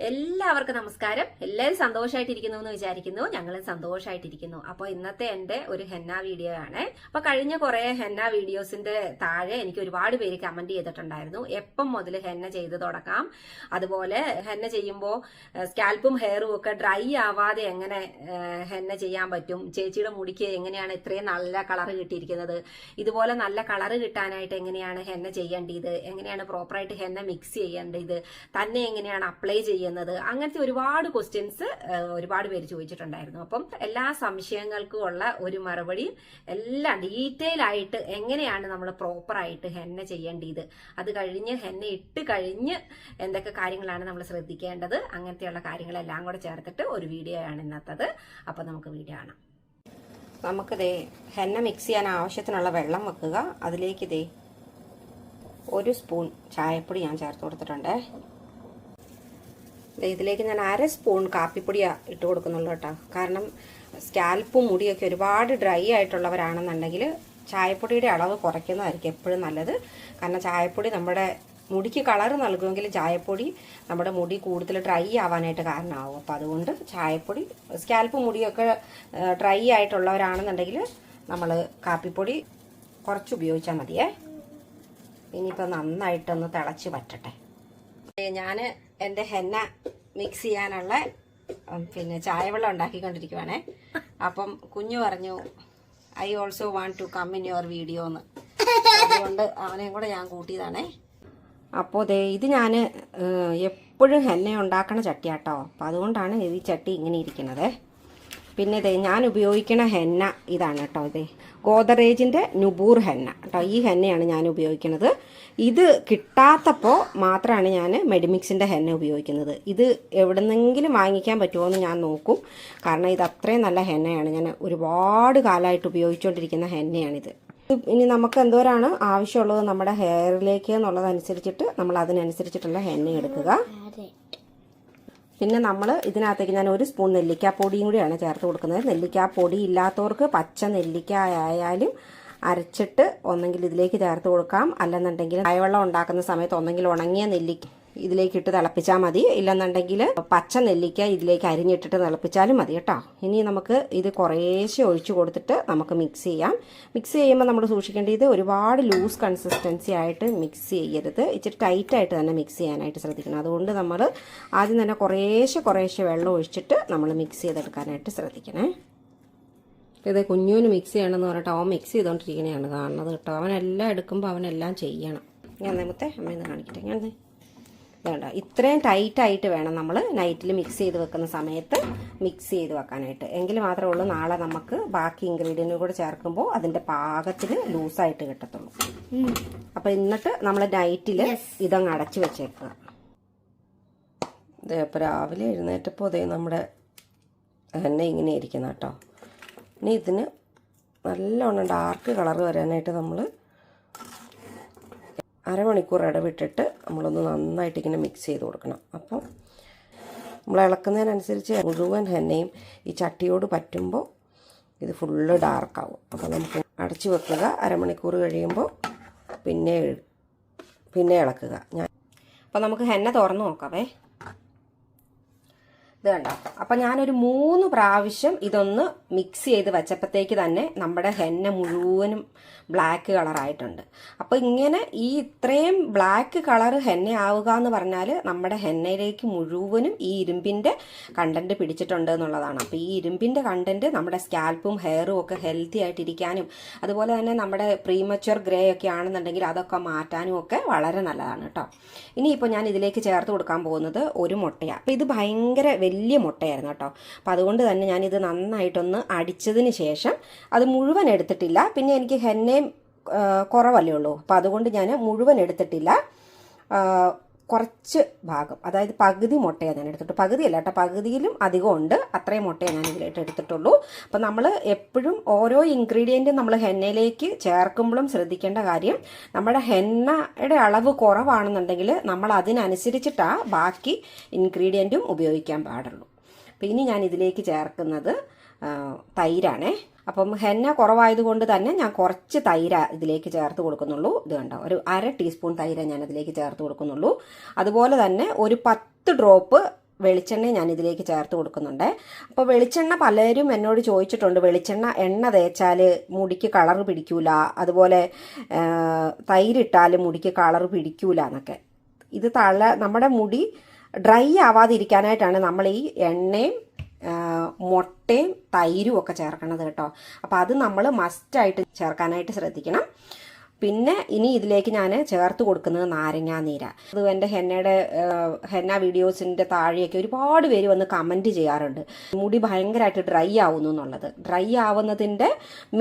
എല്ലാവർക്കും നമസ്കാരം. എല്ലാവരും സന്തോഷമായിട്ടിരിക്കുന്നു എന്ന് വിചാരിക്കുന്നു. ഞങ്ങളും സന്തോഷമായിട്ടിരിക്കുന്നു. അപ്പോൾ ഇന്നത്തെ എൻ്റെ ഒരു ഹെന്ന വീഡിയോ ആണ്. അപ്പോൾ കഴിഞ്ഞ കുറേ ഹെന്ന വീഡിയോസിന്റെ താഴെ എനിക്ക് ഒരുപാട് പേര് കമന്റ് ചെയ്തിട്ടുണ്ടായിരുന്നു, എപ്പം മുതൽ ഹെന്ന ചെയ്ത് തുടങ്ങാം, അതുപോലെ ഹെന്ന ചെയ്യുമ്പോൾ സ്കാൽപ്പും ഹെയറും ഒക്കെ ഡ്രൈ ആവാതെ എങ്ങനെ ഹെന്ന ചെയ്യാൻ പറ്റും, ചേച്ചിയുടെ മുടിക്ക് എങ്ങനെയാണ് ഇത്രയും നല്ല കളർ കിട്ടിയിരിക്കുന്നത്, ഇതുപോലെ നല്ല കളർ കിട്ടാനായിട്ട് എങ്ങനെയാണ് ഹെന്ന ചെയ്യേണ്ടത്, എങ്ങനെയാണ് പ്രോപ്പറായിട്ട് ഹെന്ന മിക്സ് ചെയ്യേണ്ടത്, തന്നെ എങ്ങനെയാണ് അപ്ലൈ ചെയ്യുന്നത്, അങ്ങനത്തെ ഒരുപാട് ക്വസ്റ്റ്യൻസ് ഒരുപാട് പേര് ചോദിച്ചിട്ടുണ്ടായിരുന്നു. അപ്പം എല്ലാ സംശയങ്ങൾക്കും ഉള്ള ഒരു മറുപടി എല്ലാം ഡീറ്റെയിൽ ആയിട്ട് എങ്ങനെയാണ് നമ്മൾ പ്രോപ്പറായിട്ട് ഹെന്ന ചെയ്യേണ്ടത്, അത് കഴിഞ്ഞ് ഹെന്ന ഇട്ട് കഴിഞ്ഞ് എന്തൊക്കെ കാര്യങ്ങളാണ് നമ്മൾ ശ്രദ്ധിക്കേണ്ടത്, അങ്ങനത്തെയുള്ള കാര്യങ്ങളെല്ലാം കൂടെ ചേർത്തിട്ട് ഒരു വീഡിയോ ആണ് ഇന്നത്തത്. അപ്പം നമുക്ക് വീഡിയോ കാണാം. നമുക്കിതേ ഹെന്ന മിക്സ് ചെയ്യാൻ ആവശ്യത്തിനുള്ള വെള്ളം വെക്കുക. അതിലേക്ക് ഇതേ 1 സ്പൂൺ ചായപ്പൊടി ഞാൻ ചേർത്ത് കൊടുത്തിട്ടുണ്ട്. ഇതിലേക്ക് ഞാൻ 1/2 സ്പൂൺ കാപ്പിപ്പൊടിയാണ് ഇട്ട് കൊടുക്കുന്നുള്ളൂ കേട്ടോ. കാരണം സ്കാൽപ്പും മുടിയൊക്കെ ഒരുപാട് ഡ്രൈ ആയിട്ടുള്ളവരാണെന്നുണ്ടെങ്കിൽ ചായപ്പൊടിയുടെ അളവ് കുറയ്ക്കുന്നതായിരിക്കും എപ്പോഴും നല്ലത്. കാരണം ചായപ്പൊടി നമ്മുടെ മുടിക്ക് കളർ നൽകുമെങ്കിൽ ചായപ്പൊടി നമ്മുടെ മുടി കൂടുതൽ ഡ്രൈ ആവാനായിട്ട് കാരണമാവും. അപ്പോൾ അതുകൊണ്ട് ചായപ്പൊടി, സ്കാൽപ്പും മുടിയൊക്കെ ഡ്രൈ ആയിട്ടുള്ളവരാണെന്നുണ്ടെങ്കിൽ നമ്മൾ കാപ്പിപ്പൊടി കുറച്ച് ഉപയോഗിച്ചാൽ മതിയേ. ഇനിയിപ്പോൾ നന്നായിട്ടൊന്ന് തിളച്ച് പറ്റട്ടെ. ഞാൻ എൻ്റെ ഹെന്ന മിക്സ് ചെയ്യാനുള്ള ചായവെള്ളം ഉണ്ടാക്കിക്കൊണ്ടിരിക്കുവാണേ. അപ്പം കുഞ്ഞു പറഞ്ഞു I also want to come in your video എന്ന്. അതുകൊണ്ട് അവനെയും കൂടെ ഞാൻ കൂട്ടിയതാണേ. അപ്പോൾ ഇത് ഞാൻ എപ്പോഴും ഹെന്ന ഉണ്ടാക്കണ ചട്ടിയാട്ടോ. അപ്പം അതുകൊണ്ടാണ് ഈ ചട്ടി ഇങ്ങനെ ഇരിക്കുന്നത്. പിന്നെ ഞാൻ ഉപയോഗിക്കണ ഹെന്ന ഇതാണ് കേട്ടോ. ഗോദറേജിൻ്റെ നുബൂർ ഹെന്ന കേട്ടോ. ഈ ഹെന്നയാണ് ഞാൻ ഉപയോഗിക്കുന്നത്. ഇത് കിട്ടാത്തപ്പോൾ മാത്രമാണ് ഞാൻ മെഡിമിക്സിൻ്റെ ഹെന്ന ഉപയോഗിക്കുന്നത്. ഇത് എവിടെന്നെങ്കിലും വാങ്ങിക്കാൻ പറ്റുമോ എന്ന് ഞാൻ നോക്കും. കാരണം ഇത് അത്രയും നല്ല ഹെന്നയാണ്. ഞാൻ ഒരുപാട് കാലമായിട്ട് ഉപയോഗിച്ചുകൊണ്ടിരിക്കുന്ന ഹെന്നയാണിത്. ഇനി നമുക്ക് എന്തോരാണ് ആവശ്യമുള്ളത് നമ്മുടെ ഹെയറിലേക്ക് എന്നുള്ളതനുസരിച്ചിട്ട് നമ്മൾ അതിനനുസരിച്ചിട്ടുള്ള ഹെന്ന എടുക്കുക. പിന്നെ നമ്മൾ ഇതിനകത്തേക്ക് ഞാൻ 1 സ്പൂൺ നെല്ലിക്കാപ്പൊടിയും കൂടിയാണ് ചേർത്ത് കൊടുക്കുന്നത്. നെല്ലിക്കാപ്പൊടി ഇല്ലാത്തവർക്ക് പച്ച നെല്ലിക്ക ആയാലും അരച്ചിട്ട് ഒന്നെങ്കിൽ ഇതിലേക്ക് ചേർത്ത് കൊടുക്കാം. അല്ലെന്നുണ്ടെങ്കിൽ ചായവെള്ളം ഉണ്ടാക്കുന്ന സമയത്ത് ഒന്നെങ്കിൽ ഉണങ്ങിയ നെല്ലിക്ക ഇതിലേക്ക് ഇട്ട് തിളപ്പിച്ചാൽ മതി. ഇല്ലെന്നുണ്ടെങ്കിൽ പച്ച നെല്ലിക്ക ഇതിലേക്ക് അരിഞ്ഞിട്ടിട്ട് തിളപ്പിച്ചാലും മതി കേട്ടോ. ഇനി നമുക്ക് ഇത് കുറേശ്ശെ ഒഴിച്ചു കൊടുത്തിട്ട് നമുക്ക് മിക്സ് ചെയ്യാം. മിക്സ് ചെയ്യുമ്പോൾ നമ്മൾ സൂക്ഷിക്കേണ്ടത് ഒരുപാട് ലൂസ് കൺസിസ്റ്റൻസി ആയിട്ട് മിക്സ് ചെയ്യരുത്. ഇച്ചിരി ടൈറ്റായിട്ട് തന്നെ മിക്സ് ചെയ്യാനായിട്ട് ശ്രദ്ധിക്കണം. അതുകൊണ്ട് നമ്മൾ ആദ്യം തന്നെ കുറേശ്ശെ വെള്ളം ഒഴിച്ചിട്ട് നമ്മൾ മിക്സ് ചെയ്തെടുക്കാനായിട്ട് ശ്രദ്ധിക്കണേ. ഇത് കുഞ്ഞൂന് മിക്സ് ചെയ്യണമെന്ന് പറഞ്ഞിട്ട് അവൻ മിക്സ് ചെയ്തുകൊണ്ടിരിക്കണതാണ് കാണുന്നത് കേട്ടോ. അവനെല്ലാം എടുക്കുമ്പോൾ അവനെല്ലാം ചെയ്യണം. ഞാൻ നേമത്തെ അമ്മയെന്ന് കാണിക്കട്ടെ. ഞാൻ വേണ്ട, ഇത്രയും ടൈറ്റായിട്ട് വേണം നമ്മൾ നൈറ്റിൽ മിക്സ് ചെയ്ത് വെക്കുന്ന സമയത്ത് മിക്സ് ചെയ്ത് വെക്കാനായിട്ട്. എങ്കിൽ മാത്രമേ ഉള്ളൂ നാളെ നമുക്ക് ബാക്കി ഇൻഗ്രീഡിയൻറ്റും കൂടെ ചേർക്കുമ്പോൾ അതിൻ്റെ പാകത്തിന് ലൂസായിട്ട് കിട്ടത്തുള്ളൂ. അപ്പോൾ എന്നിട്ട് നമ്മൾ നൈറ്റിൽ ഇതങ്ങ് അടച്ച് വെച്ചേക്കുക. ഇപ്പോൾ രാവിലെ എഴുന്നേറ്റപ്പോൾ നമ്മുടെ എണ്ണ ഇങ്ങനെ ഇരിക്കുന്ന കേട്ടോ. ഇനി ഇതിന് നല്ലോണം ഡാർക്ക് കളർ വരാനായിട്ട് നമ്മൾ അരമണിക്കൂർ ഇടവിട്ടിട്ട് നമ്മളൊന്ന് നന്നായിട്ട് ഇങ്ങനെ മിക്സ് ചെയ്ത് കൊടുക്കണം. അപ്പം നമ്മൾ ഇളക്കുന്നതിനനുസരിച്ച് മുഴുവൻ ഹെന്നയും ഈ ചട്ടിയോട് പറ്റുമ്പോൾ ഇത് ഫുള്ള് ഡാർക്കാവും. അപ്പോൾ നമുക്ക് അടച്ചു വെക്കുക. അരമണിക്കൂർ കഴിയുമ്പോൾ പിന്നെ ഇളക്കുക. അപ്പോൾ നമുക്ക് ഹെന്ന തുറന്ന് നോക്കാവേ. ഇത് കണ്ടോ. അപ്പം ഞാനൊരു 3 പ്രാവശ്യം ഇതൊന്ന് മിക്സ് ചെയ്ത് വെച്ചപ്പോഴത്തേക്ക് തന്നെ നമ്മുടെ ഹെന്ന മുഴുവനും ബ്ലാക്ക് കളറായിട്ടുണ്ട്. അപ്പോൾ ഇങ്ങനെ ഈ ഇത്രയും ബ്ലാക്ക് കളർ ഹെന്ന ആവുക എന്ന് പറഞ്ഞാൽ നമ്മുടെ ഹെന്നയിലേക്ക് മുഴുവനും ഈ ഇരുമ്പിൻ്റെ കണ്ടൻറ്റ് പിടിച്ചിട്ടുണ്ട് എന്നുള്ളതാണ്. അപ്പോൾ ഈ ഇരുമ്പിൻ്റെ കണ്ടൻറ്റ് നമ്മുടെ സ്കാൽപ്പും ഹെയറും ഒക്കെ ഹെൽത്തി ആയിട്ടിരിക്കാനും അതുപോലെ തന്നെ നമ്മുടെ പ്രീമച്വർ ഗ്രേ ഒക്കെ ആണെന്നുണ്ടെങ്കിൽ അതൊക്കെ മാറ്റാനും ഒക്കെ വളരെ നല്ലതാണ് കേട്ടോ. ഇനിയിപ്പോൾ ഞാൻ ഇതിലേക്ക് ചേർത്ത് കൊടുക്കാൻ പോകുന്നത് ഒരു മുട്ടയാണ്. അപ്പോൾ ഇത് ഭയങ്കര വലിയ മുട്ടയായിരുന്നു കേട്ടോ. അപ്പോൾ അതുകൊണ്ട് തന്നെ ഞാനിത് നന്നായിട്ടൊന്ന് അടിച്ചതിന് ശേഷം അത് മുഴുവൻ എടുത്തിട്ടില്ല. പിന്നെ എനിക്ക് ഹെന്നയും കുറവല്ലേ ഉള്ളൂ. അപ്പോൾ അതുകൊണ്ട് ഞാൻ മുഴുവൻ എടുത്തിട്ടില്ല. കുറച്ച് ഭാഗം, അതായത് പകുതി മുട്ടയാണ് ഞാൻ എടുത്തിട്ടു. പകുതിയല്ല കേട്ടോ, പകുതിയിലും അധികം ഉണ്ട്. അത്രയും മുട്ടയാണ് ഞാൻ ഇതിലായിട്ട് എടുത്തിട്ടുള്ളൂ. അപ്പോൾ നമ്മൾ എപ്പോഴും ഓരോ ഇൻഗ്രീഡിയൻറ്റും നമ്മൾ ഹെന്നയിലേക്ക് ചേർക്കുമ്പോഴും ശ്രദ്ധിക്കേണ്ട കാര്യം, നമ്മുടെ ഹെന്നയുടെ അളവ് കുറവാണെന്നുണ്ടെങ്കിൽ നമ്മൾ അതിനനുസരിച്ചിട്ടാണ് ബാക്കി ഇൻഗ്രീഡിയൻറ്റും ഉപയോഗിക്കാൻ പാടുള്ളൂ. അപ്പോൾ ഇനി ഞാൻ ഇതിലേക്ക് ചേർക്കുന്നത് തൈരാണേ. അപ്പം ഹെന്ന കുറവായതുകൊണ്ട് തന്നെ ഞാൻ കുറച്ച് തൈര ഇതിലേക്ക് ചേർത്ത് കൊടുക്കുന്നുള്ളൂ. ഇത് കണ്ടോ, ഒരു 1/2 ടീസ്പൂൺ തൈര ഞാൻ അതിലേക്ക് ചേർത്ത് കൊടുക്കുന്നുള്ളൂ. അതുപോലെ തന്നെ ഒരു 10 ഡ്രോപ്പ് വെളിച്ചെണ്ണ ഞാൻ ഇതിലേക്ക് ചേർത്ത് കൊടുക്കുന്നുണ്ട്. അപ്പോൾ വെളിച്ചെണ്ണ പലരും എന്നോട് ചോദിച്ചിട്ടുണ്ട്, എണ്ണ തേച്ചാൽ മുടിക്ക് കളർ പിടിക്കൂല, അതുപോലെ തൈരിട്ടാൽ മുടിക്ക് കളർ പിടിക്കൂല എന്നൊക്കെ. ഇത് നമ്മുടെ മുടി ഡ്രൈ ആവാതിരിക്കാനായിട്ടാണ് നമ്മൾ ഈ എണ്ണയും മുട്ടയും തൈരും ഒക്കെ ചേർക്കണത് കേട്ടോ. അപ്പോൾ അത് നമ്മൾ മസ്റ്റായിട്ട് ചേർക്കാനായിട്ട് ശ്രദ്ധിക്കണം. പിന്നെ ഇനി ഇതിലേക്ക് ഞാൻ ചേർത്ത് കൊടുക്കുന്നത് നാരങ്ങാനീര. അത് എൻ്റെ ഹെന്ന വീഡിയോസിൻ്റെ താഴെയൊക്കെ ഒരുപാട് പേര് വന്ന് കമൻറ്റ് ചെയ്യാറുണ്ട്, മുടി ഭയങ്കരമായിട്ട് ഡ്രൈ ആവുന്നു എന്നുള്ളത്. ഡ്രൈ ആവുന്നതിൻ്റെ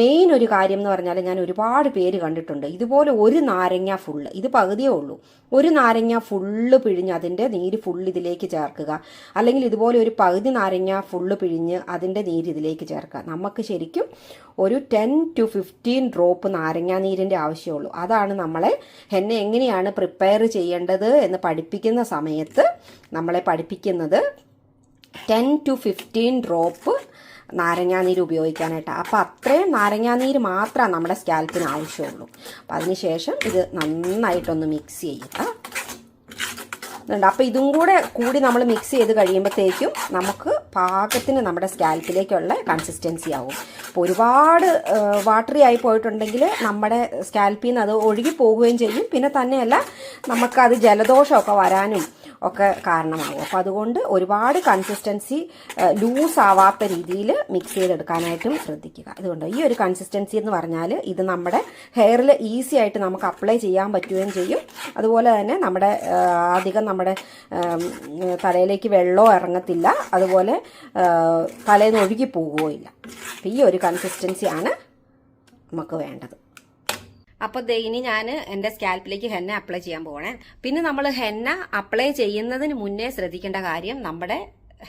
മെയിൻ ഒരു കാര്യം എന്ന് പറഞ്ഞാൽ ഞാൻ ഒരുപാട് പേര് കണ്ടിട്ടുണ്ട് ഇതുപോലെ ഒരു നാരങ്ങ ഫുള്ള്, ഇത് പകുതിയേ ഉള്ളൂ, ഒരു നാരങ്ങ ഫുള്ള് പിഴിഞ്ഞ് അതിൻ്റെ നീര് ഫുള്ള് ഇതിലേക്ക് ചേർക്കുക, അല്ലെങ്കിൽ ഇതുപോലെ ഒരു പകുതി നാരങ്ങ ഫുള്ള് പിഴിഞ്ഞ് അതിൻ്റെ നീര് ഇതിലേക്ക് ചേർക്കുക. നമുക്ക് ശരിക്കും ഒരു 10 to 15 ഡ്രോപ്പ് നാരങ്ങാ നീരിൻ്റെ ആവശ്യമുള്ളൂ. അതാണ് നമ്മളെ ഹെന്ന എങ്ങനെയാണ് പ്രിപ്പയർ ചെയ്യേണ്ടത് എന്ന് പഠിപ്പിക്കുന്ന സമയത്ത് നമ്മളെ പഠിപ്പിക്കുന്നത് 10 to 15 ഡ്രോപ്പ് നാരങ്ങാനീര് ഉപയോഗിക്കാനായിട്ട്. അപ്പോൾ അത്രയും നാരങ്ങാനീര് മാത്രമേ നമ്മുടെ സ്കാൽപ്പിന് ആവശ്യമുള്ളൂ. അപ്പം അതിനുശേഷം ഇത് നന്നായിട്ടൊന്ന് മിക്സ് ചെയ്യുക. അപ്പോൾ ഇതും കൂടി നമ്മൾ മിക്സ് ചെയ്ത് കഴിയുമ്പോഴത്തേക്കും നമുക്ക് പാകത്തിന് നമ്മുടെ സ്കാൽപ്പിലേക്കുള്ള കൺസിസ്റ്റൻസി ആവും. അപ്പോൾ ഒരുപാട് വാട്ടറി ആയി പോയിട്ടുണ്ടെങ്കിൽ നമ്മുടെ സ്കാൽപ്പിൽ നിന്ന് അത് ഒഴുകി പോവുകയും ചെയ്യും. പിന്നെ തന്നെയല്ല നമുക്കത് ജലദോഷമൊക്കെ വരാനും ഒക്കെ കാരണമാകും. അപ്പോൾ അതുകൊണ്ട് ഒരുപാട് കൺസിസ്റ്റൻസി ലൂസ് ആവാത്ത രീതിയിൽ മിക്സ് ചെയ്തെടുക്കാനായിട്ടും ശ്രദ്ധിക്കുക. അതുകൊണ്ട് ഈ ഒരു കൺസിസ്റ്റൻസി എന്ന് പറഞ്ഞാൽ ഇത് നമ്മുടെ ഹെയറിൽ ഈസി ആയിട്ട് നമുക്ക് അപ്ലൈ ചെയ്യാൻ പറ്റുകയും ചെയ്യും. അതുപോലെ തന്നെ നമ്മുടെ അധികം നമ്മുടെ തലയിലേക്ക് വെള്ളവും ഇറങ്ങത്തില്ല, അതുപോലെ തലയിൽ നിന്ന് ഒഴുകി പോകുകയില്ല. ഈ ഒരു കൺസിസ്റ്റൻസിയാണ് നമുക്ക് വേണ്ടത്. അപ്പോൾ ഇനി ഞാൻ എൻ്റെ സ്കാൽപ്പിലേക്ക് ഹെന്ന അപ്ലൈ ചെയ്യാൻ പോകണേ. പിന്നെ നമ്മൾ ഹെന്ന അപ്ലൈ ചെയ്യുന്നതിന് മുന്നേ ശ്രദ്ധിക്കേണ്ട കാര്യം, നമ്മുടെ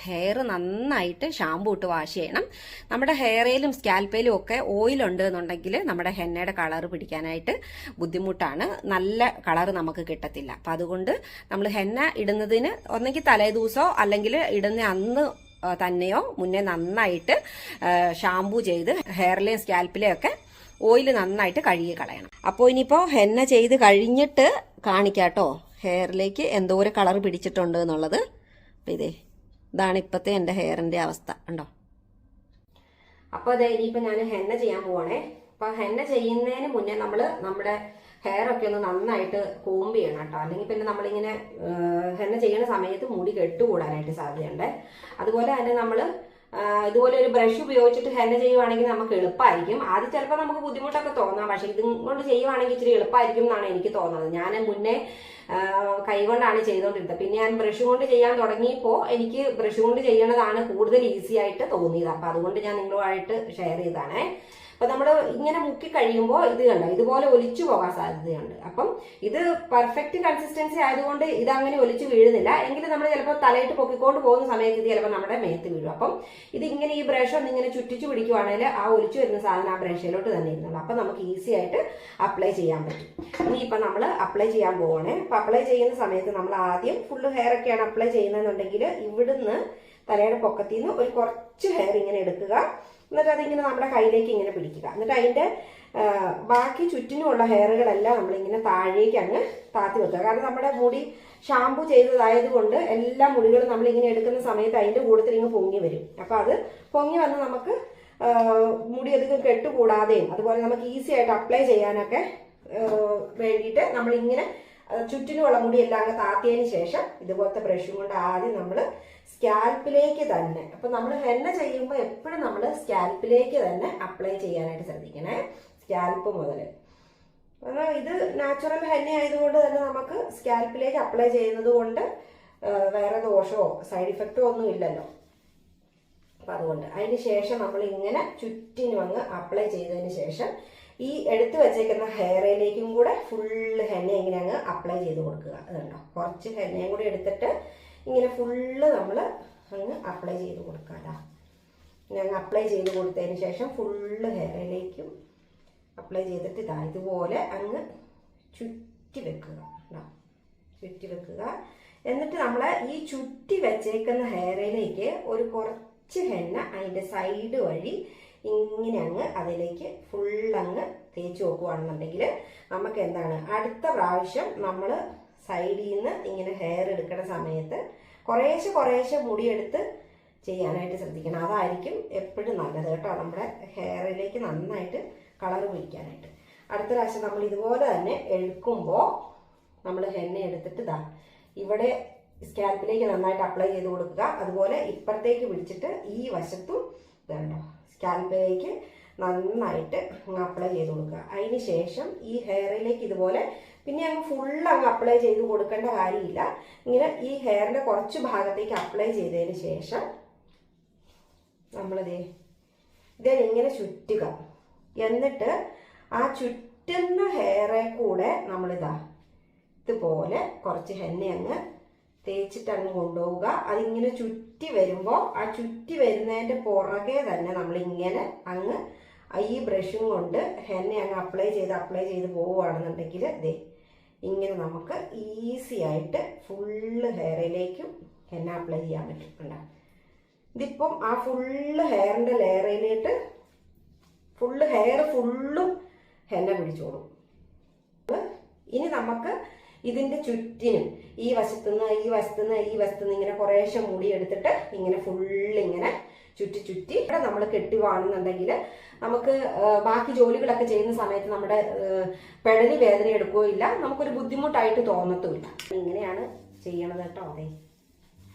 ഹെയർ നന്നായിട്ട് ഷാമ്പൂ ഇട്ട് വാഷ് ചെയ്യണം. നമ്മുടെ ഹെയറിലും സ്കാൽപ്പിലും ഒക്കെ ഓയിലുണ്ട് എന്നുണ്ടെങ്കിൽ നമ്മുടെ ഹെന്നയുടെ കളർ പിടിക്കാനായിട്ട് ബുദ്ധിമുട്ടാണ്, നല്ല കളർ നമുക്ക് കിട്ടത്തില്ല. അപ്പം അതുകൊണ്ട് നമ്മൾ ഹെന്ന ഇടുന്നതിന് ഒന്നെങ്കിൽ തലേദിവസമോ അല്ലെങ്കിൽ ഇടുന്ന അന്ന് തന്നെയോ മുന്നേ നന്നായിട്ട് ഷാമ്പൂ ചെയ്ത് ഹെയറിലെയും സ്കാൽപ്പിലെയും ഒക്കെ ഓയിൽ നന്നായിട്ട് കഴുകി കളയണം. അപ്പോൾ ഇനിയിപ്പോൾ ഹെന്ന ചെയ്ത് കഴിഞ്ഞിട്ട് കാണിക്കാട്ടോ ഹെയറിലേക്ക് എന്തോരം കളർ പിടിച്ചിട്ടുണ്ട് എന്നുള്ളത്. അപ്പോൾ ഇതാണ് ഇപ്പോഴത്തെ എൻ്റെ ഹെയറിൻ്റെ അവസ്ഥ ഉണ്ടോ. അപ്പോൾ ഇനിയിപ്പോൾ ഞാൻ ഹെന്ന ചെയ്യാൻ പോവാണേ. അപ്പോൾ ഹെന്ന ചെയ്യുന്നതിന് മുന്നേ നമ്മൾ നമ്മുടെ ഹെയറൊക്കെ ഒന്ന് നന്നായിട്ട് കോമ്പ് ചെയ്യണം കേട്ടോ. അല്ലെങ്കിൽ പിന്നെ നമ്മളിങ്ങനെ ഹെന്ന ചെയ്യുന്ന സമയത്ത് മുടി കെട്ടുകൂടാനായിട്ട് സാധ്യതയുണ്ട്. അതുപോലെ തന്നെ നമ്മൾ ഇതുപോലെ ഒരു ബ്രഷ് ഉപയോഗിച്ചിട്ട് ഹെന്ന ചെയ്യുവാണെങ്കിൽ നമുക്ക് എളുപ്പമായിരിക്കും. ആദ്യം ചിലപ്പോൾ നമുക്ക് ബുദ്ധിമുട്ടൊക്കെ തോന്നാം, പക്ഷെ ഇതും കൊണ്ട് ചെയ്യുവാണെങ്കിൽ ഇച്ചിരി എളുപ്പമായിരിക്കും എന്നാണ് എനിക്ക് തോന്നുന്നത്. ഞാൻ മുന്നേ കൈകൊണ്ടാണ് ചെയ്തുകൊണ്ടിരുന്നത്. പിന്നെ ഞാൻ ബ്രഷ് കൊണ്ട് ചെയ്യാൻ തുടങ്ങിയപ്പോൾ എനിക്ക് ബ്രഷ് കൊണ്ട് ചെയ്യണതാണ് കൂടുതൽ ഈസി ആയിട്ട് തോന്നിയത്. അപ്പം അതുകൊണ്ട് ഞാൻ നിങ്ങളുമായിട്ട് ഷെയർ ചെയ്തതാണേ. അപ്പൊ നമ്മൾ ഇങ്ങനെ മുക്കി കഴിയുമ്പോൾ ഇത് കണ്ടോ, ഇതുപോലെ ഒലിച്ചു പോകാൻ സാധ്യതയുണ്ട്. അപ്പം ഇത് പെർഫെക്റ്റ് കൺസിസ്റ്റൻസി ആയതുകൊണ്ട് ഇതങ്ങനെ ഒലിച്ചു വീഴുന്നില്ല. എങ്കിലും നമ്മൾ ചിലപ്പോൾ തലയിട്ട് പൊക്കിക്കൊണ്ട് പോകുന്ന സമയത്ത് ഇത് ചിലപ്പോൾ നമ്മുടെ മേത്ത് വീഴും. അപ്പം ഇത് ഇങ്ങനെ ഈ ബ്രഷ് ഒന്ന് ഇങ്ങനെ ചുറ്റിച്ചു പിടിക്കുവാണെങ്കിൽ ആ ഒലിച്ചു വരുന്ന സാധനം ആ ബ്രഷിലോട്ട് തന്നെ ഇരുന്നുള്ളൂ. അപ്പം നമുക്ക് ഈസി ആയിട്ട് അപ്ലൈ ചെയ്യാൻ പറ്റും. ഇനിയിപ്പം നമ്മൾ അപ്ലൈ ചെയ്യാൻ പോവാണേ. അപ്പം അപ്ലൈ ചെയ്യുന്ന സമയത്ത് നമ്മൾ ആദ്യം ഫുള്ള് ഹെയർ ഒക്കെയാണ് അപ്ലൈ ചെയ്യുന്നതെന്നുണ്ടെങ്കിൽ ഇവിടുന്ന് തലയുടെ പൊക്കത്തിൽ നിന്ന് ഒരു കുറച്ച് ഹെയർ ഇങ്ങനെ എടുക്കുക. എന്നിട്ട് അതിങ്ങനെ നമ്മുടെ കയ്യിലേക്ക് ഇങ്ങനെ പിടിക്കുക. എന്നിട്ട് അതിൻ്റെ ബാക്കി ചുറ്റിനുമുള്ള ഹെയറുകളെല്ലാം നമ്മളിങ്ങനെ താഴേക്ക് അങ്ങ് താത്തി വെക്കുക. കാരണം നമ്മുടെ മുടി ഷാമ്പു ചെയ്തതായതുകൊണ്ട് എല്ലാ മുടികളും നമ്മളിങ്ങനെ എടുക്കുന്ന സമയത്ത് അതിൻ്റെ കൂട്ടത്തിൽ ഇങ്ങ് പൊങ്ങി വരും. അപ്പോൾ അത് പൊങ്ങി വന്ന് നമുക്ക് മുടി അധികം കെട്ടുകൂടാതെയും അതുപോലെ നമുക്ക് ഈസി ആയിട്ട് അപ്ലൈ ചെയ്യാനൊക്കെ വേണ്ടിയിട്ട് നമ്മളിങ്ങനെ ചുറ്റിനുമുള്ള മുടിയെല്ലാം അങ്ങ് താത്തിയതിന് ശേഷം ഇതുപോലത്തെ ബ്രഷും കൊണ്ട് ആദ്യം നമ്മൾ സ്കാൽപ്പിലേക്ക് തന്നെ, അപ്പൊ നമ്മൾ ഹെന്ന ചെയ്യുമ്പോൾ എപ്പോഴും നമ്മൾ സ്കാൽപ്പിലേക്ക് തന്നെ അപ്ലൈ ചെയ്യാനായിട്ട് ശ്രദ്ധിക്കണേ. സ്കാൽപ്പ് മുതൽ ഇത് നാച്ചുറൽ ഹെന്ന ആയതുകൊണ്ട് തന്നെ നമുക്ക് സ്കാൽപ്പിലേക്ക് അപ്ലൈ ചെയ്യുന്നത് കൊണ്ട് വേറെ ദോഷമോ സൈഡ് ഇഫക്റ്റോ ഒന്നും ഇല്ലല്ലോ. അപ്പൊ അതുകൊണ്ട് അതിന് ശേഷം നമ്മൾ ഇങ്ങനെ ചുറ്റിനും അങ്ങ് അപ്ലൈ ചെയ്തതിന് ശേഷം ഈ എടുത്തു വെച്ചേക്കുന്ന ഹെയറിലേക്കും കൂടെ ഫുള്ള് ഹെന്ന ഇങ്ങനെ അങ്ങ് അപ്ലൈ ചെയ്ത് കൊടുക്കുക. അതുണ്ടോ, കുറച്ച് ഹെന്നയും കൂടി എടുത്തിട്ട് ഇങ്ങനെ ഫുള്ള് നമ്മൾ അങ്ങ് അപ്ലൈ ചെയ്ത് കൊടുക്കുക. ഞങ്ങൾ അപ്ലൈ ചെയ്ത് കൊടുത്തതിന് ശേഷം ഫുള്ള് ഹെയറിലേക്കും അപ്ലൈ ചെയ്തിട്ട് ഇതുപോലെ അങ്ങ് ചുറ്റി വെക്കുക. ചുറ്റി വെക്കുക. എന്നിട്ട് നമ്മൾ ഈ ചുറ്റി വെച്ചേക്കുന്ന ഹെയറിലേക്ക് ഒരു കുറച്ച് ഹെന്ന അതിൻ്റെ സൈഡ് വഴി ഇങ്ങനെ അങ്ങ് അതിലേക്ക് ഫുള്ളങ്ങ് തേച്ച് നോക്കുകയാണെന്നുണ്ടെങ്കിൽ നമുക്ക് എന്താണ് അടുത്ത പ്രാവശ്യം നമ്മൾ സൈഡിൽ നിന്ന് ഇങ്ങനെ ഹെയർ എടുക്കുന്ന സമയത്ത് കുറേശ്ശെ കുറേശ്ശെ മുടിയെടുത്ത് ചെയ്യാനായിട്ട് ശ്രദ്ധിക്കണം. അതായിരിക്കും എപ്പോഴും നല്ലത് കേട്ടോ, നമ്മുടെ ഹെയറിലേക്ക് നന്നായിട്ട് കളർ പിടിക്കാനായിട്ട്. അടുത്ത പ്രാവശ്യം നമ്മൾ ഇതുപോലെ തന്നെ എടുക്കുമ്പോൾ നമ്മൾ ഹെന്ന എടുത്തിട്ട് ഇവിടെ സ്കാൽപ്പിലേക്ക് നന്നായിട്ട് അപ്ലൈ ചെയ്ത് കൊടുക്കുക. അതുപോലെ ഇപ്പുറത്തേക്ക് പിടിച്ചിട്ട് ഈ വശത്തും ഇതുണ്ടോ സ്കാൽപ്പിലേക്ക് നന്നായിട്ട് അപ്ലൈ ചെയ്ത് കൊടുക്കുക. അതിന് ശേഷം ഈ ഹെയറിലേക്ക് ഇതുപോലെ പിന്നെ അങ്ങ് ഫുള്ള് അങ്ങ് അപ്ലൈ ചെയ്ത് കൊടുക്കേണ്ട കാര്യമില്ല. ഇങ്ങനെ ഈ ഹെയറിന്റെ കുറച്ച് ഭാഗത്തേക്ക് അപ്ലൈ ചെയ്തതിന് ശേഷം ഇങ്ങനെ ചുറ്റുക. എന്നിട്ട് ആ ചുറ്റുന്ന ഹെയറെ കൂടെ ഇതുപോലെ കുറച്ച് ഹെന്ന അങ്ങ് തേച്ചിട്ട് അങ്ങ് കൊണ്ടുപോവുക. അതിങ്ങനെ ചുറ്റി വരുമ്പോൾ ആ ചുറ്റി വരുന്നതിൻ്റെ പുറകെ തന്നെ നമ്മളിങ്ങനെ അങ്ങ് ഈ ബ്രഷും കൊണ്ട് ഹെന്ന അങ്ങ് അപ്ലൈ ചെയ്ത് പോവുകയാണെന്നുണ്ടെങ്കിൽ ഇങ്ങനെ നമുക്ക് ഈസി ആയിട്ട് ഫുള്ള് ഹെയറിലേക്കും ഹെന്ന അപ്ലൈ ചെയ്യാൻ പറ്റും. ഇതിപ്പം ആ ഫുള്ള് ഹെയറിൻ്റെ ലെയറിലേക്ക് ഹെയർ ഫുള്ളും ഹെന്ന പിടിച്ചോളും. ഇനി നമുക്ക് ഇതിൻ്റെ ചുറ്റിനും ഈ വശത്തുനിന്ന് ഇങ്ങനെ കുറേശ്ശെ മുടി എടുത്തിട്ട് ഇങ്ങനെ ഫുള്ള് ഇങ്ങനെ ചുറ്റി ഇവിടെ നമ്മൾ കെട്ടുവാണെന്നുണ്ടെങ്കിൽ നമുക്ക് ബാക്കി ജോലികളൊക്കെ ചെയ്യുന്ന സമയത്ത് നമ്മുടെ പെടലി വേദന എടുക്കുകയില്ല, നമുക്കൊരു ബുദ്ധിമുട്ടായിട്ട് തോന്നത്തുമില്ല. ഇങ്ങനെയാണ് ചെയ്യണത് കേട്ടോ.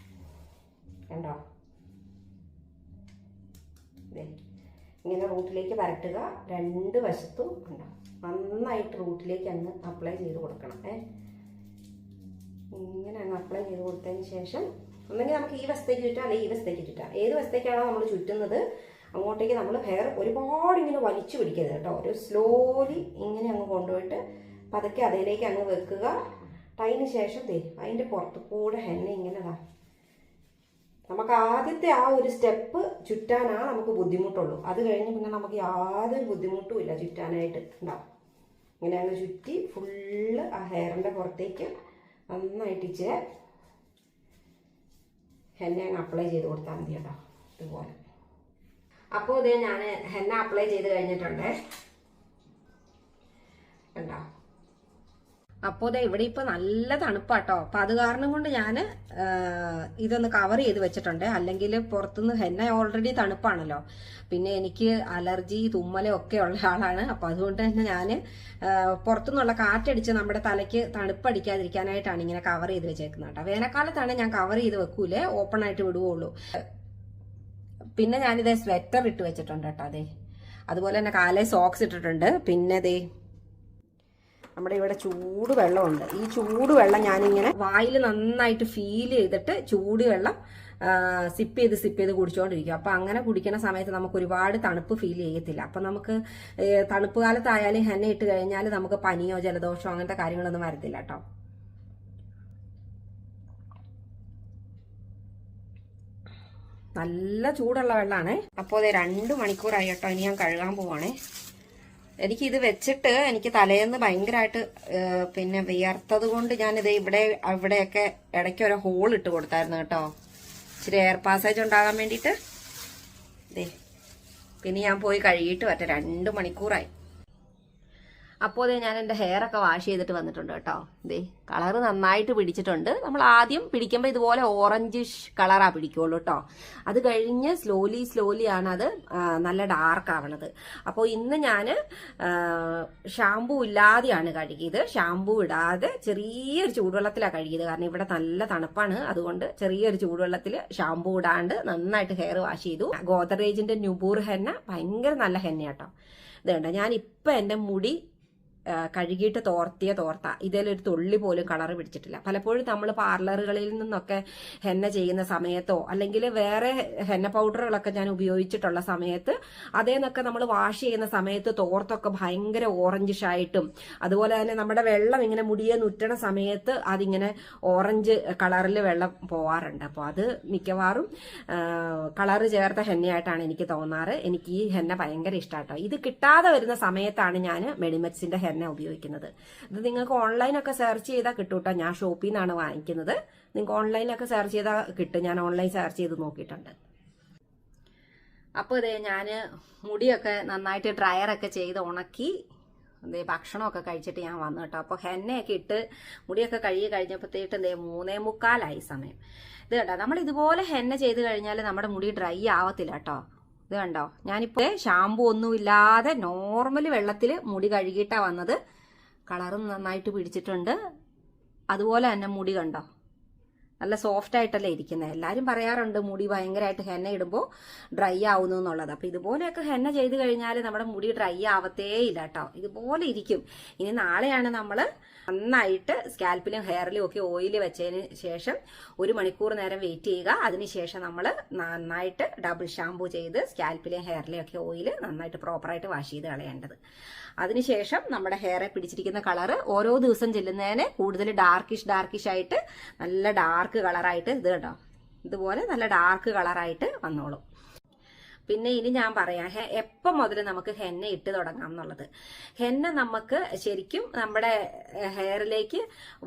കണ്ടോ, ഇങ്ങനെ റൂട്ടിലേക്ക് പരട്ടുക. രണ്ട് വശത്തും ഉണ്ടോ നന്നായിട്ട് റൂട്ടിലേക്ക് അങ്ങ് അപ്ലൈ ചെയ്ത് കൊടുക്കണം. ഇങ്ങനെ അങ്ങ് അപ്ലൈ ചെയ്ത് കൊടുത്തതിന് ശേഷം ഒന്നെങ്കിൽ നമുക്ക് ഈ വശത്തേക്ക് ചുറ്റാം, അല്ലെങ്കിൽ ഈ വശത്തേക്ക് ചുറ്റാം. ഏത് വശത്തേക്കാണോ നമ്മൾ ചുറ്റുന്നത് അങ്ങോട്ടേക്ക് നമ്മൾ ഹെയർ ഒരുപാട് ഇങ്ങനെ വലിച്ചു പിടിക്കരുത് കേട്ടോ. ഒരു സ്ലോലി ഇങ്ങനെ അങ്ങ് കൊണ്ടുപോയിട്ട് പതുക്കെ അതിലേക്ക് അങ്ങ് വെക്കുക. അതിന് ശേഷം അതിൻ്റെ പുറത്ത് കൂടെ ഹെന്ന ഇങ്ങനെ നമുക്ക് ആദ്യത്തെ ആ ഒരു സ്റ്റെപ്പ് ചുറ്റാനാ നമുക്ക് ബുദ്ധിമുട്ടുള്ളൂ. അത് കഴിഞ്ഞ് പിന്നെ നമുക്ക് യാതൊരു ബുദ്ധിമുട്ടും ഇല്ല ചുറ്റാനായിട്ട്. ഉണ്ടാവും ഇങ്ങനെ അങ്ങ് ചുറ്റി ഫുള്ള് ആ ഹെയറിൻ്റെ പുറത്തേക്ക് നന്നായിട്ട് ഇച്ചിരി ഹെന്ന അങ്ങ് അപ്ലൈ ചെയ്ത് കൊടുത്താൽ മതി കേട്ടോ. ഇതുപോലെ അപ്പോൾ ഞാൻ ഹെന്ന അപ്ലൈ ചെയ്ത് കഴിഞ്ഞിട്ടുണ്ട് കണ്ടോ. അപ്പോൾ ഇവിടെ ഇപ്പോൾ നല്ല തണുപ്പാട്ടോ. അപ്പം അത് കാരണം കൊണ്ട് ഞാൻ ഇതൊന്ന് കവർ ചെയ്ത് വെച്ചിട്ടുണ്ട്. അല്ലെങ്കിൽ പുറത്തുനിന്ന് ഹെന്ന ഓൾറെഡി തണുപ്പാണല്ലോ, പിന്നെ എനിക്ക് അലർജി തുമ്മലും ഒക്കെ ഉള്ള ആളാണ്. അപ്പം അതുകൊണ്ട് തന്നെ ഞാൻ പുറത്തുനിന്നുള്ള കാറ്റടിച്ച് നമ്മുടെ തലയ്ക്ക് തണുപ്പടിക്കാതിരിക്കാനായിട്ടാണ് ഇങ്ങനെ കവർ ചെയ്ത് വെച്ചേക്കുന്നത് കേട്ടോ. വേനൽക്കാലത്താണ് ഞാൻ കവർ ചെയ്ത് വെക്കൂലേ, ഓപ്പൺ ആയിട്ട് വിടുകയുള്ളൂ. പിന്നെ ഞാനിതേ സ്വെറ്റർ ഇട്ട് വെച്ചിട്ടുണ്ട് കേട്ടോ. അതുപോലെ തന്നെ കാലേ സോക്സ് ഇട്ടിട്ടുണ്ട്. പിന്നെ നമ്മുടെ ഇവിടെ ചൂടുവെള്ളമുണ്ട്. ഈ ചൂടുവെള്ളം ഞാനിങ്ങനെ വായിൽ നന്നായിട്ട് ഫീൽ ചെയ്തിട്ട് ചൂടുവെള്ളം സിപ്പ് ചെയ്ത് കുടിച്ചുകൊണ്ടിരിക്കും. അപ്പം അങ്ങനെ കുടിക്കുന്ന സമയത്ത് നമുക്ക് ഒരുപാട് തണുപ്പ് ഫീൽ ചെയ്യത്തില്ല. അപ്പം നമുക്ക് തണുപ്പ് കാലത്തായാലും ഹെന്ന ഇട്ട് കഴിഞ്ഞാൽ നമുക്ക് പനിയോ ജലദോഷമോ അങ്ങനത്തെ കാര്യങ്ങളൊന്നും വരത്തില്ല കേട്ടോ. നല്ല ചൂടുള്ള വെള്ളമാണ്. അപ്പോൾ 2 മണിക്കൂറായി കേട്ടോ. ഇനി ഞാൻ കഴുകാൻ പോവാണേ. എനിക്കിത് വെച്ചിട്ട് എനിക്ക് തലേന്ന് ഭയങ്കരമായിട്ട് പിന്നെ വിയർത്തത് കൊണ്ട് ഞാനിത് ഇവിടെയൊക്കെ ഇടയ്ക്ക് ഒരു ഹോൾ ഇട്ട് കൊടുത്തായിരുന്നു കേട്ടോ, ഇച്ചിരി എയർ പാസേജ് ഉണ്ടാകാൻ വേണ്ടിയിട്ട്. പിന്നെ ഞാൻ പോയി കഴുകിയിട്ട് വരട്ടെ. 2 മണിക്കൂറായി. അപ്പോൾ ഞാൻ എൻ്റെ ഹെയർ ഒക്കെ വാഷ് ചെയ്തിട്ട് വന്നിട്ടുണ്ട് കേട്ടോ. കളറ് നന്നായിട്ട് പിടിച്ചിട്ടുണ്ട്. നമ്മൾ ആദ്യം പിടിക്കുമ്പോൾ ഇതുപോലെ ഓറഞ്ചിഷ് കളറാണ് പിടിക്കുള്ളൂ കേട്ടോ. അത് കഴിഞ്ഞ് സ്ലോലി ആണ് അത് നല്ല ഡാർക്ക് ആവണത്. അപ്പോൾ ഇന്ന് ഞാൻ ഷാമ്പൂ ഇല്ലാതെയാണ് കഴുകിയത്. ഷാമ്പൂ ഇടാതെ ചെറിയൊരു ചൂടുവെള്ളത്തിലാണ് കഴുകിയത്. കാരണം ഇവിടെ നല്ല തണുപ്പാണ്. അതുകൊണ്ട് ചെറിയൊരു ചൂടുവെള്ളത്തിൽ ഷാമ്പൂ ഇടാണ്ട് നന്നായിട്ട് ഹെയർ വാഷ് ചെയ്തു. ഗോദ്റേജിന്റെ ന്യൂബൂർ ഹെന്ന ഭയങ്കര നല്ല ഹെന്നയാട്ടോ. ഇതുണ്ട്, ഞാനിപ്പോൾ എൻ്റെ മുടി കഴുകിയിട്ട് തോർത്ത ഇതിലൊരു തുള്ളി പോലും കളർ പിടിച്ചിട്ടില്ല. പലപ്പോഴും നമ്മൾ പാർലറുകളിൽ നിന്നൊക്കെ ഹെന്ന ചെയ്യുന്ന സമയത്തോ അല്ലെങ്കിൽ വേറെ ഹെന്ന പൗഡറുകളൊക്കെ ഞാൻ ഉപയോഗിച്ചിട്ടുള്ള സമയത്ത് അതേന്നൊക്കെ നമ്മൾ വാഷ് ചെയ്യുന്ന സമയത്ത് തോർത്തൊക്കെ ഭയങ്കര ഓറഞ്ചിഷായിട്ടും അതുപോലെ തന്നെ നമ്മുടെ വെള്ളം ഇങ്ങനെ മുടിയെ നുറ്റണ സമയത്ത് അതിങ്ങനെ ഓറഞ്ച് കളറിൽ വെള്ളം പോവാറുണ്ട്. അപ്പോൾ അത് മിക്കവാറും കളറ് ചേർത്ത ഹെന്നയായിട്ടാണ് എനിക്ക് തോന്നാറ്. എനിക്ക് ഈ ഹെന്ന ഭയങ്കര ഇഷ്ടമാട്ടോ. ഇത് കിട്ടാതെ വരുന്ന സമയത്താണ് ഞാൻ മെഡിമെക്സിന്റെ ഹെന്ന ഉപയോഗിക്കുന്നത്. ഇത് നിങ്ങൾക്ക് ഓൺലൈനൊക്കെ സെർച്ച് ചെയ്താൽ കിട്ടും കേട്ടോ. ഞാൻ ഷോപ്പിൽ നിന്നാണ് വാങ്ങിക്കുന്നത്. നിങ്ങൾക്ക് ഓൺലൈനിലൊക്കെ സെർച്ച് ചെയ്താൽ കിട്ടും. ഞാൻ ഓൺലൈൻ സെർച്ച് ചെയ്ത് നോക്കിയിട്ടുണ്ട്. അപ്പോൾ ഞാൻ മുടിയൊക്കെ നന്നായിട്ട് ഡ്രയറൊക്കെ ചെയ്ത് ഉണക്കി ഭക്ഷണമൊക്കെ കഴിച്ചിട്ട് ഞാൻ വന്നു കേട്ടോ. അപ്പോൾ ഹെന്നയൊക്കെ ഇട്ട് മുടിയൊക്കെ കഴുകി കഴിഞ്ഞപ്പോഴത്തേട്ട് 3:45 സമയം. ഇത് കണ്ടോ, നമ്മൾ ഇതുപോലെ ഹെന്ന ചെയ്ത് കഴിഞ്ഞാൽ നമ്മുടെ മുടി ഡ്രൈ ആവത്തില്ല കേട്ടോ. ഇത് കണ്ടോ, ഞാനിപ്പോൾ ഷാമ്പു ഒന്നുമില്ലാതെ നോർമൽ വെള്ളത്തിൽ മുടി കഴുകിയിട്ടാണ് വന്നത്. കളറും നന്നായിട്ട് പിടിച്ചിട്ടുണ്ട്. അതുപോലെ തന്നെ മുടി കണ്ടോ, നല്ല സോഫ്റ്റ് ആയിട്ടല്ലേ ഇരിക്കുന്നത്. എല്ലാവരും പറയാറുണ്ട് മുടി ഭയങ്കരമായിട്ട് ഹെന്ന ഇടുമ്പോൾ ഡ്രൈ ആവുന്നു എന്നുള്ളത്. അപ്പോൾ ഇതുപോലെയൊക്കെ ഹെന്ന ചെയ്ത് കഴിഞ്ഞാൽ നമ്മുടെ മുടി ഡ്രൈ ആവത്തേ ഇല്ല കേട്ടോ. ഇതുപോലെ ഇരിക്കും. ഇനി നാളെയാണ് നമ്മൾ നന്നായിട്ട് സ്കാൽപ്പിലും ഹെയറിലും ഒക്കെ ഓയിൽ വെച്ചതിന് ശേഷം 1 മണിക്കൂർ നേരം വെയിറ്റ് ചെയ്യുക. അതിനുശേഷം നമ്മൾ നന്നായിട്ട് ഡബിൾ ഷാമ്പൂ ചെയ്ത് സ്കാൽപ്പിലെയും ഹെയറിലെയും ഒക്കെ ഓയിൽ നന്നായിട്ട് പ്രോപ്പറായിട്ട് വാഷ് ചെയ്ത് കളയേണ്ടത്. അതിനുശേഷം നമ്മുടെ ഹെയറെ പിടിച്ചിരിക്കുന്ന കളറ് ഓരോ ദിവസം ചെല്ലുന്നതിന് കൂടുതൽ ഡാർക്കിഷ് ആയിട്ട് നല്ല ഡാർക്ക് കളറായിട്ട് ഇത് കേട്ടോ, ഇതുപോലെ നല്ല ഡാർക്ക് കളറായിട്ട് വന്നോളും. പിന്നെ ഇനി ഞാൻ പറയാം എപ്പം മുതൽ നമുക്ക് ഹെന്ന ഇട്ട് തുടങ്ങാം എന്നുള്ളത്. ഹെന്ന നമുക്ക് ശരിക്കും നമ്മുടെ ഹെയറിലേക്ക്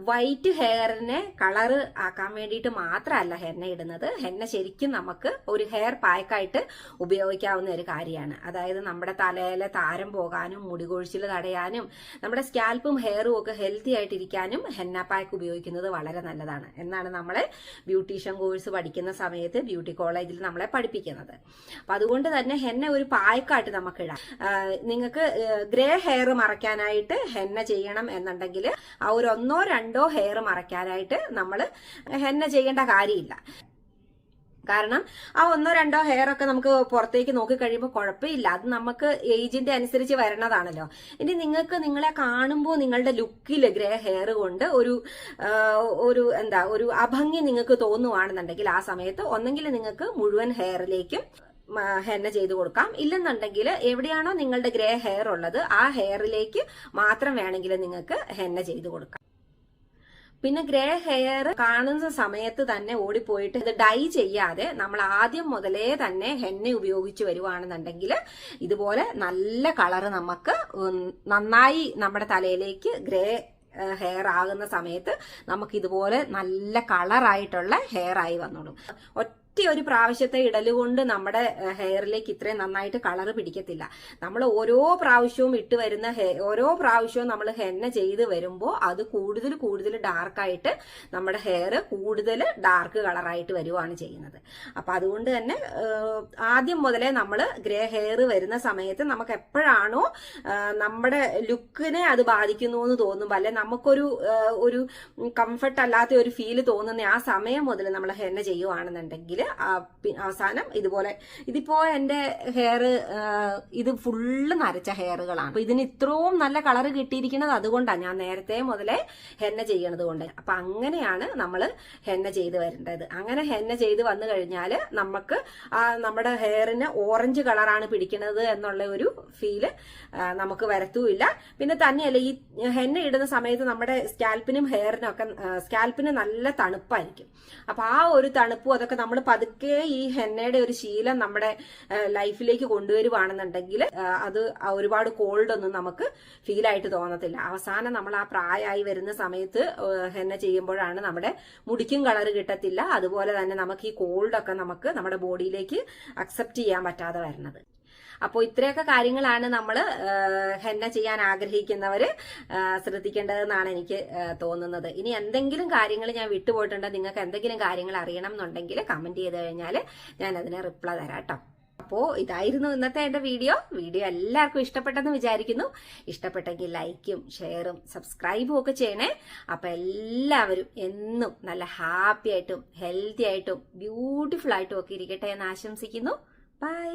വൈറ്റ് ഹെയറിനെ കളറ് ആക്കാൻ വേണ്ടിയിട്ട് മാത്രമല്ല ഹെന്ന ഇടുന്നത്. ഹെന്ന ശരിക്കും നമുക്ക് ഒരു ഹെയർ പാക്കായിട്ട് ഉപയോഗിക്കാവുന്ന ഒരു കാര്യമാണ്. അതായത് നമ്മുടെ തലയിലെ താരം പോകാനും മുടി കൊഴിച്ചിൽ തടയാനും നമ്മുടെ സ്കാൽപ്പും ഹെയറും ഒക്കെ ഹെൽത്തി ആയിട്ടിരിക്കാനും ഹെന്ന പാക്ക് ഉപയോഗിക്കുന്നത് വളരെ നല്ലതാണ് എന്നാണ് നമ്മളെ ബ്യൂട്ടീഷ്യൻ കോഴ്സ് പഠിക്കുന്ന സമയത്ത് ബ്യൂട്ടി കോളേജിൽ നമ്മളെ പഠിപ്പിക്കുന്നത്. അപ്പൊ അതുകൊണ്ട് തന്നെ ഹെന്ന ഒരു പായ്ക്കായിട്ട് നമുക്ക് ഇടാം. നിങ്ങൾക്ക് ഗ്രേ ഹെയർ മറയ്ക്കാനായിട്ട് ഹെന്ന ചെയ്യണം എന്നുണ്ടെങ്കിൽ ആ ഒരു 1-2 ഹെയർ മറയ്ക്കാനായിട്ട് നമ്മൾ ഹെന്ന ചെയ്യേണ്ട കാര്യമില്ല. കാരണം ആ 1-2 ഹെയർ ഒക്കെ നമുക്ക് പുറത്തേക്ക് നോക്കി കഴിയുമ്പോൾ കുഴപ്പമില്ല. അത് നമുക്ക് ഏജിന്റെ അനുസരിച്ച് വരണതാണല്ലോ. ഇനി നിങ്ങൾക്ക് നിങ്ങളെ കാണുമ്പോൾ നിങ്ങളുടെ ലുക്കിൽ ഗ്രേ ഹെയർ കൊണ്ട് ഒരു അഭംഗി നിങ്ങൾക്ക് തോന്നുവാണെന്നുണ്ടെങ്കിൽ ആ സമയത്ത് ഒന്നെങ്കിൽ നിങ്ങൾക്ക് മുഴുവൻ ഹെയറിലേക്കും ഹെന്ന ചെയ്ത് കൊടുക്കാം. ഇല്ലെന്നുണ്ടെങ്കിൽ എവിടെയാണോ നിങ്ങളുടെ ഗ്രേ ഹെയർ ഉള്ളത് ആ ഹെയറിലേക്ക് മാത്രം വേണമെങ്കിൽ നിങ്ങൾക്ക് ഹെന്ന ചെയ്ത് കൊടുക്കാം. പിന്നെ ഗ്രേ ഹെയർ കാണുന്ന സമയത്ത് തന്നെ ഓടിപ്പോയിട്ട് ഇത് ഡൈ ചെയ്യാതെ നമ്മൾ ആദ്യം മുതലേ തന്നെ ഹെന്ന ഉപയോഗിച്ച് വരുവാണെന്നുണ്ടെങ്കിൽ ഇതുപോലെ നല്ല കളറ് നമുക്ക് നന്നായി നമ്മുടെ തലയിലേക്ക് ഗ്രേ ഹെയർ ആകുന്ന സമയത്ത് നമുക്ക് ഇതുപോലെ നല്ല കളറായിട്ടുള്ള ഹെയർ ആയി വന്നോളും. ഒരു പ്രാവശ്യത്തെ ഇടലുകൊണ്ട് നമ്മുടെ ഹെയറിലേക്ക് ഇത്രയും നന്നായിട്ട് കളർ പിടിക്കത്തില്ല. നമ്മൾ ഓരോ പ്രാവശ്യവും ഇട്ട് വരുന്ന ഓരോ പ്രാവശ്യവും നമ്മൾ ഹെന്ന ചെയ്ത് വരുമ്പോൾ അത് കൂടുതൽ ഡാർക്കായിട്ട് നമ്മുടെ ഹെയർ കൂടുതൽ ഡാർക്ക് കളറായിട്ട് വരുവാണ് ചെയ്യുന്നത്. അപ്പൊ അതുകൊണ്ട് തന്നെ ആദ്യം മുതലേ നമ്മൾ ഗ്രേ ഹെയർ വരുന്ന സമയത്ത് നമുക്ക് എപ്പോഴാണോ നമ്മുടെ ലുക്കിനെ അത് ബാധിക്കുന്നു എന്ന് തോന്നുമ്പോൾ അല്ലെ നമുക്കൊരു കംഫർട്ട് അല്ലാത്ത ഒരു ഫീല് തോന്നുന്ന ആ സമയം മുതൽ നമ്മൾ ഹെന്ന ചെയ്യുവാണെന്നുണ്ടെങ്കിൽ അവസാനം ഇതുപോലെ ഇതിപ്പോ എന്റെ ഹെയർ ഇത് ഫുള്ള് നരച്ച ഹെയറുകളാണ്. അപ്പൊ ഇതിന് ഇത്രയും നല്ല കളർ കിട്ടിയിരിക്കുന്നത് അതുകൊണ്ടാണ്, ഞാൻ നേരത്തെ മുതലേ ഹെന്ന ചെയ്യണത് കൊണ്ട്. അപ്പൊ അങ്ങനെയാണ് നമ്മൾ ഹെന്ന ചെയ്ത് വരേണ്ടത്. അങ്ങനെ ഹെന്ന ചെയ്ത് വന്നു കഴിഞ്ഞാൽ നമുക്ക് നമ്മുടെ ഹെയറിന് ഓറഞ്ച് കളറാണ് പിടിക്കുന്നത് എന്നുള്ള ഒരു ഫീല് നമുക്ക് വരത്തുമില്ല. പിന്നെ തന്നെയല്ല ഈ ഹെന്ന ഇടുന്ന സമയത്ത് നമ്മുടെ സ്കാൽപ്പിനും ഹെയറിനും ഒക്കെ സ്കാൽപ്പിന് നല്ല തണുപ്പായിരിക്കും. അപ്പൊ ആ ഒരു തണുപ്പും അതൊക്കെ നമ്മൾ പതുക്കെ ഈ ഹെന്നയുടെ ഒരു ശീലം നമ്മുടെ ലൈഫിലേക്ക് കൊണ്ടുവരുവാണെന്നുണ്ടെങ്കിൽ അത് ഒരുപാട് കോൾഡ് ഒന്നും നമുക്ക് ഫീൽ ആയിട്ട് തോന്നത്തില്ല. അവസാനം നമ്മൾ ആ പ്രായമായി വരുന്ന സമയത്ത് ഹെന്ന ചെയ്യുമ്പോഴാണ് നമ്മുടെ മുടിക്കും കളർ കിട്ടത്തില്ല. അതുപോലെ തന്നെ നമുക്ക് ഈ കോൾഡൊക്കെ നമുക്ക് നമ്മുടെ ബോഡിയിലേക്ക് അക്സെപ്റ്റ് ചെയ്യാൻ പറ്റാതെ വരുന്നത്. അപ്പോൾ ഇത്രയൊക്കെ കാര്യങ്ങളാണ് നമ്മൾ ഹെന്ന ചെയ്യാൻ ആഗ്രഹിക്കുന്നവർ ശ്രദ്ധിക്കേണ്ടതെന്നാണ് എനിക്ക് തോന്നുന്നത്. ഇനി എന്തെങ്കിലും കാര്യങ്ങൾ ഞാൻ വിട്ടുപോയിട്ടുണ്ടെങ്കിൽ നിങ്ങൾക്ക് എന്തെങ്കിലും കാര്യങ്ങൾ അറിയണം എന്നുണ്ടെങ്കിൽ കമന്റ് ചെയ്ത് കഴിഞ്ഞാൽ ഞാൻ അതിന് റിപ്ലൈ തരാം കേട്ടോ. അപ്പോൾ ഇതായിരുന്നു ഇന്നത്തെ എൻ്റെ വീഡിയോ എല്ലാവർക്കും ഇഷ്ടപ്പെട്ടെന്ന് വിചാരിക്കുന്നു. ഇഷ്ടപ്പെട്ടെങ്കിൽ ലൈക്കും ഷെയറും സബ്സ്ക്രൈബും ഒക്കെ ചെയ്യണേ. അപ്പൊ എല്ലാവരും എന്നും നല്ല ഹാപ്പി ആയിട്ടും ഹെൽത്തി ആയിട്ടും ബ്യൂട്ടിഫുൾ ആയിട്ടും ഒക്കെ ഇരിക്കട്ടെ എന്ന് ആശംസിക്കുന്നു. ബൈ.